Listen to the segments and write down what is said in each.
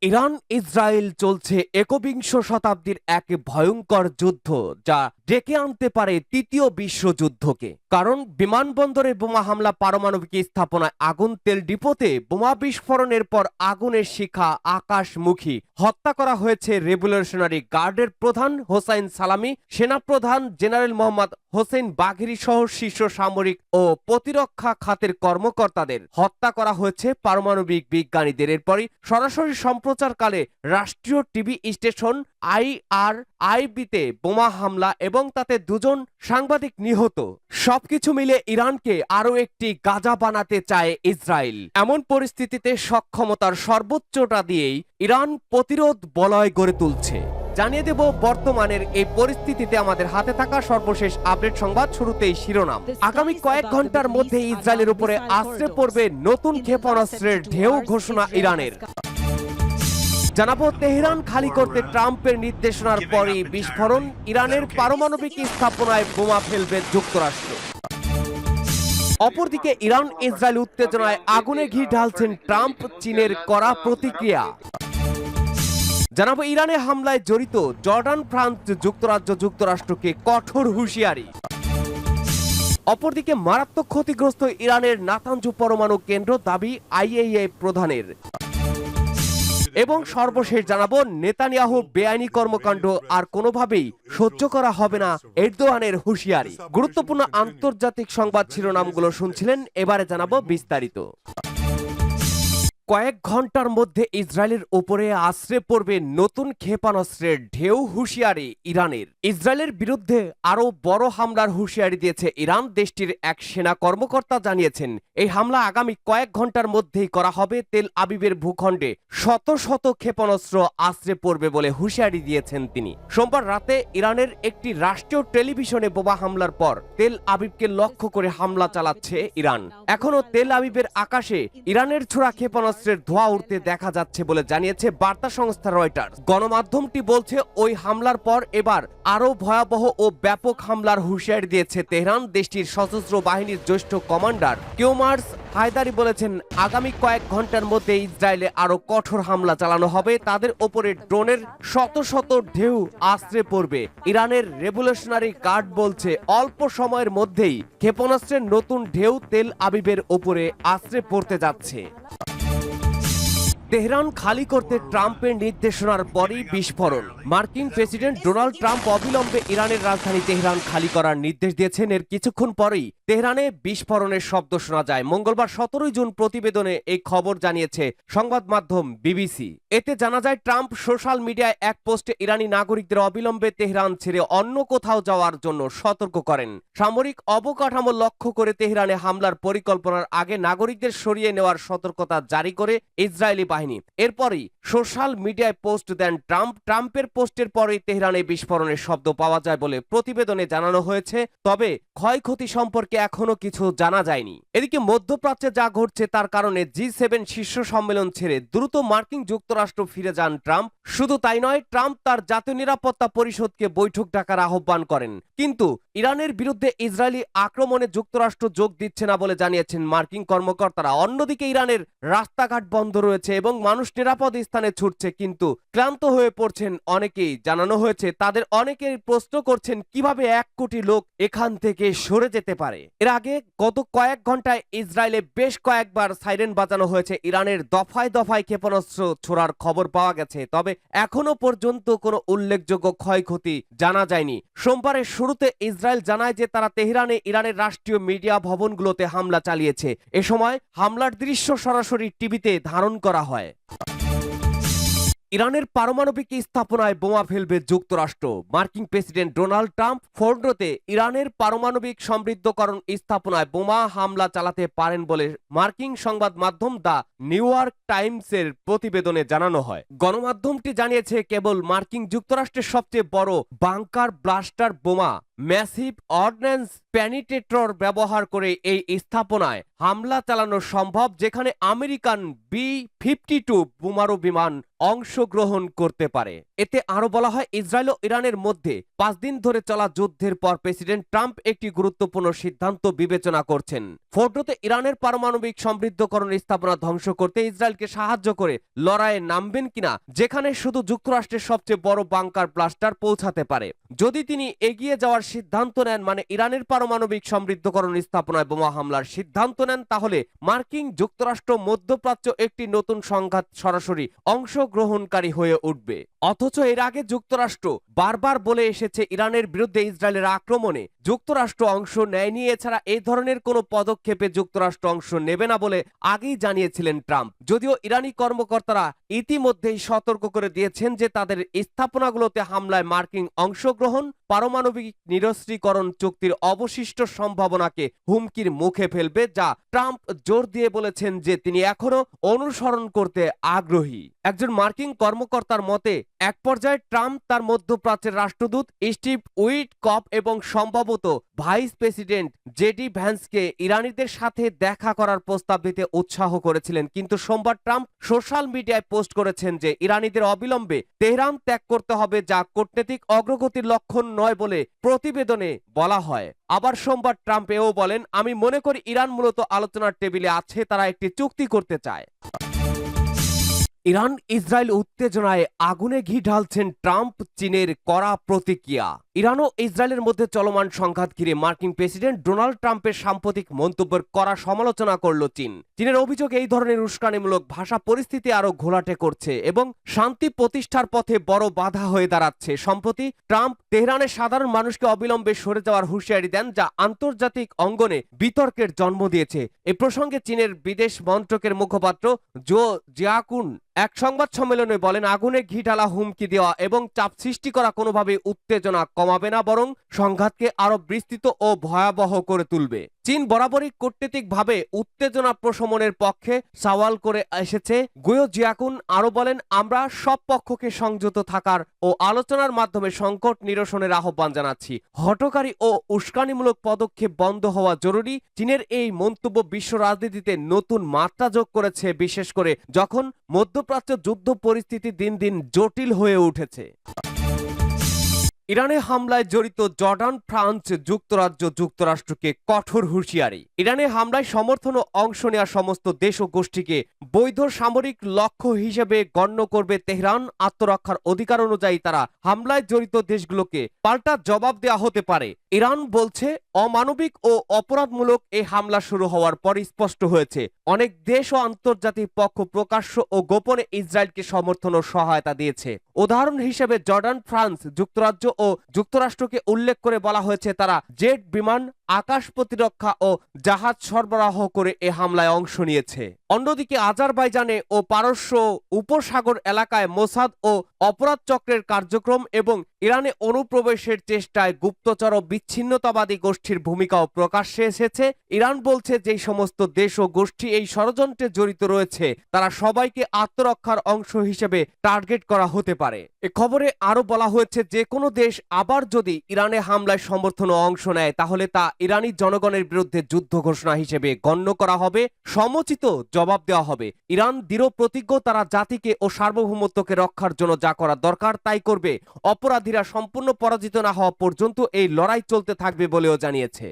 Iran Israel চলছে একবিংশ শতাব্দীর এক ভয়ঙ্কর যুদ্ধ, যা ডেকে আনতে পারে তৃতীয় বিশ্বযুদ্ধকে। কারণ বিমানবন্দরে বোমা হামলা, পারমাণবিক স্থাপনায় আগুন, তেল ডিপোতে বোমা বিস্ফোরণের পর আগুনের শিখা আকাশমুখী। হত্যা করা হয়েছে রেভলিউশনারি গার্ডের প্রধান হোসাইন সালামি, সেনাপ্রধান জেনারেল মোহাম্মদ হোসেন বাঘেরি সহ শীর্ষ সামরিক ও প্রতিরক্ষা খাতের কর্মকর্তাদের। হত্যা করা হয়েছে পারমাণবিক বিজ্ঞানীদের। এরপরই সরাসরি সম্প্রচারকালে রাষ্ট্রীয় টিভি স্টেশন IRIB-তে বোমা হামলা এবং তাতে দুজন সাংবাদিক নিহত। সবকিছু মিলে ইরানকে আরও একটি গাজা বানাতে চায় ইসরায়েল। এমন পরিস্থিতিতে সক্ষমতার সর্বোচ্চটা দিয়েই ইরান প্রতিরোধ বলয় গড়ে তুলছে। জানিয়ে দেব বর্তমানের এই পরিস্থিতিতে আমাদের হাতে থাকা সর্বশেষ আপডেট সংবাদ। শুরুতেই শিরোনাম। আগামী কয়েক ঘন্টার মধ্যে ইসরায়েলের উপরে আছড়ে পড়বে নতুন ক্ষেপণাস্ত্রের ঢেউ, ঘোষণা ইরানের। জানাবো তেহরান খালি করতে ট্রাম্পের নির্দেশনার পরই বিস্ফোরণ, ইরানের পারমাণবিক স্থাপনায় বোমা ফেলবে যুক্তরাষ্ট্র। অপরদিকে ইরান ইসরায়েল উত্তেজনায় আগুনে ঘি ঢালছেন ট্রাম্প, চীনের কড়া প্রতিক্রিয়া। জানাবো ইরানে হামলায় জড়িত জর্ডান, ফ্রান্স, যুক্তরাজ্য, যুক্তরাষ্ট্রকে কঠোর হুঁশিয়ারি। অপরদিকে মারাত্মক ক্ষতিগ্রস্ত ইরানের নাতানজ পরমাণু কেন্দ্র, দাবি IAEA প্রধানের। এবং সর্বশেষ জানাবো নেতানিয়াহু বেআইনি কর্মকাণ্ড আর কোনোভাবেই সহ্য করা হবে না, এরদোয়ানের হুঁশিয়ারি। গুরুত্বপূর্ণ আন্তর্জাতিক সংবাদ শিরোনামগুলো শুনছিলেন, এবারে জানাবো বিস্তারিত। কয়েক ঘন্টার মধ্যে ইসরায়েলের উপরে আছড়ে পড়বে নতুন ক্ষেপণাস্ত্রের ঢেউ, হুঁশিয়ারি ইরানের। ইসরায়েলের বিরুদ্ধে আরও বড় হামলার হুঁশিয়ারি দিয়েছে ইরান। দেশটির এক সেনা কর্মকর্তা জানিয়েছেন, এই হামলা আগামী কয়েক ঘন্টার মধ্যেই করা হবে। তেল আবিবের ভূখণ্ডে শত শত ক্ষেপণাস্ত্র আছড়ে পড়বে বলে হুঁশিয়ারি দিয়েছেন তিনি। সোমবার রাতে ইরানের একটি রাষ্ট্রীয় টেলিভিশনে বোমা হামলার পর তেল আবিবকে লক্ষ্য করে হামলা চালাচ্ছে ইরান। এখনও তেল আবিবের আকাশে ইরানের ছোড়া ক্ষেপণাস্ত্র ধোঁয়া উঠতে দেখা যাচ্ছে বলে জানিয়েছে বার্তা সংস্থা রয়টার্স। গণমাধ্যমটি বলছে, ওই হামলার পর এবার আরও ভয়াবহ ও ব্যাপক হামলার হুঁশিয়ারি দিয়েছে তেহরান। দেশটির সশস্ত্র বাহিনীর জ্যেষ্ঠ কমান্ডার কিওমার্স হায়দারি বলেছেন, আগামী কয়েক ঘন্টার মধ্যে ইসরায়েলে আরও কঠোর হামলা চালানো হবে। তাদের ওপরে ড্রোনের শত শত ঢেউ আছড়ে পড়বে। ইরানের রেভলিউশনারি গার্ড বলছে, অল্প সময়ের মধ্যেই ক্ষেপণাস্ত্রের নতুন ঢেউ তেল আবিবের ওপরে আছড়ে পড়তে যাচ্ছে। তেহরান খালি করতে ট্রাম্পের নির্দেশনার পরই বিস্ফোরণ। মার্কিন প্রেসিডেন্ট ডোনাল্ড ট্রাম্প অবিলম্বে ইরানের রাজধানী তেহরান খালি করার নির্দেশ দিয়েছেন। এর কিছুক্ষণ পরেই তেহরানে বিস্ফোরণের শব্দ শোনা যায়। মঙ্গলবার 17 জুন প্রতিবেদনে এই খবর জানিয়েছে সংবাদ মাধ্যম BBC। এতে জানা যায়, ট্রাম্প সোশ্যাল মিডিয়ায় এক পোস্টে ইরানি নাগরিকদের অবিলম্বে তেহরান ছেড়ে অন্য কোথাও যাওয়ার জন্য সতর্ক করেন। সামরিক অবকাঠামো লক্ষ্য করে তেহরানে হামলার পরিকল্পনার আগে নাগরিকদের সরিয়ে নেওয়ার সতর্কতা জারি করে ইসরায়েলি বাহিনী। এরপরই সোশ্যাল মিডিয়ায় পোস্ট দেন ট্রাম্প। ট্রাম্পের পোস্টের পরেই তেহরানে বিস্ফোরণের শব্দ পাওয়া যায় বলে প্রতিবেদনে জানানো হয়েছে। তবে ক্ষয়ক্ষতি সম্পর্কে এখনো কিছু জানা যায়নি। এদিকে মধ্যপ্রাচ্যে যা ঘটছে তার কারণে G7 শীর্ষ সম্মেলন ছেড়ে দ্রুত মার্কিন যুক্তরাষ্ট্র ফিরে যান ট্রাম্প। শুধু তাই নয়, ট্রাম্প তার জাতীয় নিরাপত্তা পরিষদকে বৈঠক ডাকার আহ্বান করেন। কিন্তু ইরানের বিরুদ্ধে ইসরায়েলি আক্রমণে যুক্তরাষ্ট্র যোগ দিচ্ছে না বলে জানিয়েছেন মার্কিন কর্মকর্তারা। অন্যদিকে ইরানের রাস্তাঘাট বন্ধ রয়েছে এবং মানুষ নিরাপদ স্থানে ছুটছে, কিন্তু ক্লান্ত হয়ে পড়ছেন অনেকেই। জানানো হয়েছে, তাদের অনেকেই প্রশ্ন করছেন কিভাবে 1 কোটি লোক এখান থেকে সরে যেতে পারে। এর আগে গত কয়েক ঘন্টায় ইসরায়েলে বেশ কয়েকবার সাইরেন বাজানো হয়েছে। ইরানের দফায় দফায় ক্ষেপণাস্ত্র ছোড়ার খবর পাওয়া গেছে, তবে এখনো পর্যন্ত কোনো উল্লেখযোগ্য ক্ষয়ক্ষতি জানা যায়নি। সোমবারের শুরুতে ইসরায়েল জানায় যে তারা তেহরানে ইরানের রাষ্ট্রীয় মিডিয়া ভবনগুলোতে হামলা চালিয়েছে। এ সময় হামলার দৃশ্য সরাসরি টিভিতে ধারণ করা হয়। ইরানের পারমাণবিক স্থাপনায় বোমা ফেলবে যুক্তরাষ্ট্র। মার্কিন প্রেসিডেন্ট ডোনাল্ড ট্রাম্প ফোর্ডোতে ইরানের পারমাণবিক সমৃদ্ধকরণ স্থাপনায় বোমা হামলা চালাতে পারেন বলে মার্কিন সংবাদ মাধ্যম দ্য নিউ ইয়র্ক টাইমসের প্রতিবেদনে জানানো হয়। গণমাধ্যমটি জানিয়েছে, কেবল মার্কিন যুক্তরাষ্ট্রের সবচেয়ে বড় বাংকার ব্লাস্টার বোমা ম্যাসিভ অর্ডিন্যান্স পেনিট্রেটর ব্যবহার করে এই স্থাপনায় হামলা চালানো সম্ভব, যেখানে আমেরিকান B-52 বোমারু বিমান অংশগ্রহণ করতে পারে। এতে আরো বলা হয়, ইসরায়েল ও ইরানের মধ্যে 5 দিন ধরে চলা যুদ্ধের পর প্রেসিডেন্ট ট্রাম্প একটি গুরুত্বপূর্ণ সিদ্ধান্ত বিবেচনা করছেন। ফোর্ডোতে ইরানের পারমাণবিক সমৃদ্ধকরণ স্থাপনা ধ্বংস করতে ইসরায়েলকে সাহায্য করে লড়াইয়ে নামবেন কিনা, যেখানে শুধু যুক্তরাষ্ট্রের সবচেয়ে বড় বাংকার ব্লাস্টার পৌঁছাতে পারে। যদি তিনি এগিয়ে যাওয়ার সিদ্ধান্ত নেন, মানে ইরানের পারমাণবিক সমৃদ্ধকরণ স্থাপনায় বোমা হামলার সিদ্ধান্ত নেন, তাহলে মার্কিন যুক্তরাষ্ট্র মধ্যপ্রাচ্য একটি নতুন সংঘাত সরাসরি অংশগ্রহণকারী হয়ে উঠবে। অথচ এর আগে যুক্তরাষ্ট্র বারবার বলে এসেছে ইরানের বিরুদ্ধে ইসরায়েলের আক্রমণে যুক্তরাষ্ট্র অংশ নেয়নি। এছাড়া এই ধরনের কোনো পদক্ষেপে যুক্তরাষ্ট্র অংশ নেবে না বলে আগেই জানিয়েছিলেন ট্রাম্প। যদিও ইরানি কর্মকর্তারা ইতিমধ্যেই সতর্ক করে দিয়েছেন যে তাদের স্থাপনাগুলোতে হামলায় মার্কিন অংশগ্রহণ পারমাণবিক নিরস্ত্রীকরণ চুক্তির অবশিষ্ট সম্ভাবনাকে হুমকির মুখে ফেলবে, যা ট্রাম্প জোর দিয়ে বলেছেন যে তিনি এখনো অনুসরণ করতে আগ্রহী। একজন মার্কিন কর্মকর্তার মতে, এক পর্যায়ে ট্রাম্প তার মধ্যপ্রাচ্যের রাষ্ট্রদূত স্টিভ উইটকফ এবং সম্ভবত ভাইস প্রেসিডেন্ট জেডি ভ্যান্সকে ইরানিদের সাথে দেখা করার প্রস্তাব দিতে উৎসাহ করেছিলেন। কিন্তু সোমবার ট্রাম্প সোশ্যাল মিডিয়ায় পোস্ট করেছেন যে ইরানিদের অবিলম্বে তেহরান ত্যাগ করতে হবে, যা কূটনৈতিক অগ্রগতির লক্ষণ নয় বলে প্রতিবেদনে বলা হয়। আবার সোমবার ট্রাম্প এও বলেন, আমি মনে করি ইরান মূলত আলোচনার টেবিলে আছে, তারা একটি চুক্তি করতে চায়। ইরান ইসরায়েল উত্তেজনায় আগুনে ঘি ঢালছেন ট্রাম্প, চীনের কড়া প্রতিক্রিয়া। ইরান ও ইসরায়েলের মধ্যে চলমান সংঘাত ঘিরে মার্কিন প্রেসিডেন্ট ডোনাল্ড ট্রাম্পের সাম্প্রতিক মন্তব্যের কড়া সমালোচনা করল চীন। চীনের অভিযোগ, এই ধরনের উস্কানিমূলক ভাষা পরিস্থিতি আরো ঘোলাটে করছে এবং শান্তি প্রতিষ্ঠার পথে বড় বাধা হয়ে দাঁড়াচ্ছে। সম্প্রতি ট্রাম্প তেহরানের সাধারণ মানুষকে অবিলম্বে সরে যাওয়ার হুঁশিয়ারি দেন, যা আন্তর্জাতিক অঙ্গনে বিতর্কের জন্ম দিয়েছে। এ প্রসঙ্গে চীনের বিদেশ মন্ত্রকের মুখপাত্র জো জিয়াকুন এক সংবাদ সম্মেলনে বলেন, আগুনে ঘি ঢালা, হুমকি দেওয়া এবং চাপ সৃষ্টি করা কোনোভাবে উত্তেজনা কমাবে না, বরং সংঘাতকে আরো বিস্তৃত ও ভয়াবহ করে তুলবে। চীন বরাবরই কূটনীতিকভাবে উত্তেজনা প্রশমনের পক্ষে সওয়াল করে এসেছে। গুয়ো জিয়াকুন আরো বলেন, আমরা সব পক্ষকে সংযত থাকার ও আলোচনার মাধ্যমে সংকট নিরসনের আহ্বান জানাচ্ছি। হঠকারী ও উস্কানিমূলক পদক্ষেপ বন্ধ হওয়া জরুরি। চীনের এই মন্তব্য বিশ্ব রাজনীতিতে নতুন মাত্রা যোগ করেছে, বিশেষ করে যখন মধ্যপ্রাচ্য যুদ্ধ পরিস্থিতি দিন দিন জটিল হয়ে উঠেছে। ইরানে হামলায় জড়িত জর্ডান, ফ্রান্স, যুক্তরাজ্য, যুক্তরাষ্ট্রকে কঠোর হুঁশিয়ারি। ইরানে হামলায় সমর্থন ও অংশ নেওয়া সমস্ত দেশ ও গোষ্ঠীকে বৈধ সামরিক লক্ষ্য হিসেবে গণ্য করবে তেহরান। আত্মরক্ষার অধিকার অনুযায়ী তারা হামলায় জড়িত দেশগুলোকে পাল্টা জবাব দেওয়া হতে পারে। ইরান বলছে, অমানবিক ও অপরাধমূলক এই হামলা শুরু হওয়ার পর স্পষ্ট হয়েছে অনেক দেশ ও আন্তর্জাতিক পক্ষ প্রকাশ্য ও গোপনে ইসরায়েলকে সমর্থন ও সহায়তা দিয়েছে। উদাহরণ হিসেবে জর্ডান, ফ্রান্স, যুক্তরাজ্য ও যুক্তরাষ্ট্রকে উল্লেখ করে বলা হয়েছে তারা জেট বিমান, আকাশ প্রতিরক্ষা ও জাহাজ সরবরাহ করে এ হামলায় অংশ নিয়েছে। অন্যদিকে আজারবাইজানে ও পারস্য উপসাগর এলাকায় মোসাদ ও অপরাধ চক্রের কার্যক্রম এবং ইরানে অনুপ্রবেশের চেষ্টায় গুপ্তচর ও বিচ্ছিন্নতাবাদী গোষ্ঠীর ভূমিকাও প্রকাশ্যে এসেছে। ইরান বলছে, যে সমস্ত দেশ ও গোষ্ঠী এই ষড়যন্ত্রে জড়িত রয়েছে তারা সবাইকে আত্মরক্ষার অংশ হিসেবে টার্গেট করা হতে পারে। এ খবরে আরো বলা হয়েছে, যে কোনো দেশ আবার যদি ইরানে হামলায় সমর্থন ও অংশ নেয় তাহলে তা ইরানি জনগণের বিরুদ্ধে যুদ্ধ ঘোষণা হিসেবে গণ্য করা হবে, সমুচিত জবাব দেওয়া হবে। ইরান দৃঢ় প্রতিজ্ঞ, তারা জাতিকে ও সার্বভৌমত্বকে রক্ষার জন্য যা করা দরকার তাই করবে। অপরাধীরা সম্পূর্ণ পরাজিত না হওয়া পর্যন্ত এই লড়াই চলতে থাকবে বলেও জানিয়েছে।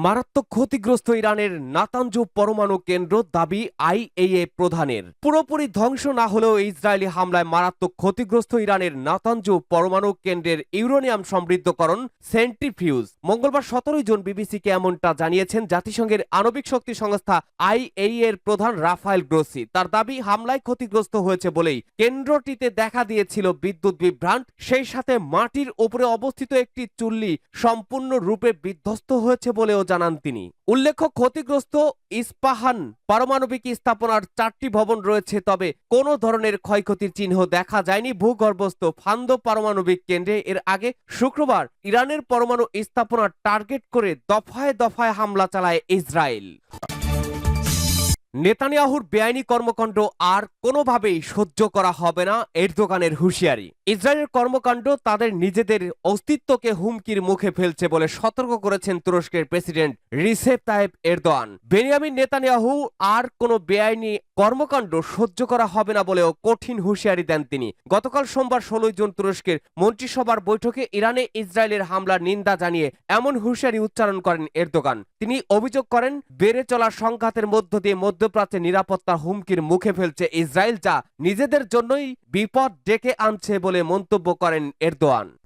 মারাত্মক ক্ষতিগ্রস্ত ইরানের নাতানজ পরমাণু কেন্দ্র, দাবি আইএইএ প্রধানের। পুরোপুরি ধ্বংস না হলেও ইসরায়েলি হামলায় মারাত্মক ক্ষতিগ্রস্ত ইরানের নাতানজ পরমাণু কেন্দ্রের ইউরেনিয়াম সমৃদ্ধকরণ সেন্ট্রিফিউজ। মঙ্গলবার 17 জুন বিবিসিকে এমনটা জানিয়েছেন জাতিসংঘের আণবিক শক্তি সংস্থা আইএইএ এর প্রধান রাফায়েল গ্রোসি। তার দাবি, হামলায় ক্ষতিগ্রস্ত হয়েছে বলেই কেন্দ্রটিতে দেখা দিয়েছিল বিদ্যুৎ বিভ্রাট, সেই সাথে মাটির উপরে অবস্থিত একটি চুল্লি সম্পূর্ণরূপে বিধ্বস্ত হয়েছে বলেও জানান তিনি। উল্লেখ্য, ক্ষতিগ্রস্ত ইস্পাহান পারমাণবিক স্থাপনার 4টি ভবন রয়েছে, তবে কোনো ধরনের ক্ষয়ক্ষতির চিহ্ন দেখা যায়নি ভূগর্ভস্থ ফান্দো পারমাণবিক কেন্দ্রে। এর আগে শুক্রবার ইরানের পরমাণু স্থাপনা টার্গেট করে দফায় দফায় হামলা চালায় ইসরায়েল। নেতানিয়াহুর বেআইনি কর্মকাণ্ড আর কোনোভাবেই সহ্য করা হবে না, এরদোগানের হুঁশিয়ারি। ইসরায়েলের কর্মকাণ্ড তাদের নিজেদের অস্তিত্বকে হুমকির মুখে ফেলছে বলে সতর্ক করেছেন তুরস্কের president Recep Tayyip Erdogan. Benjamin Netanyahu আর কোনো বেআইনি কর্মকাণ্ড সহ্য করা হবে না বলেও কঠিন হুঁশিয়ারি দেন তিনি। গতকাল সোমবার 16 জুন তুরস্কের মন্ত্রিসভার বৈঠকে ইরানে ইসরায়েলের হামলার নিন্দা জানিয়ে এমন হুঁশিয়ারি উচ্চারণ করেন এরদোগান। তিনি অভিযোগ করেন, বেড়ে চলা সংঘাতের মধ্য দিয়ে মধ্যপ্রাচ্যে নিরাপত্তার হুমকির মুখে ফেলছে ইসরায়েল, যা নিজেদের জন্যই বিপদ ডেকে আনছে বলে মন্তব্য করেন এরদোয়ান।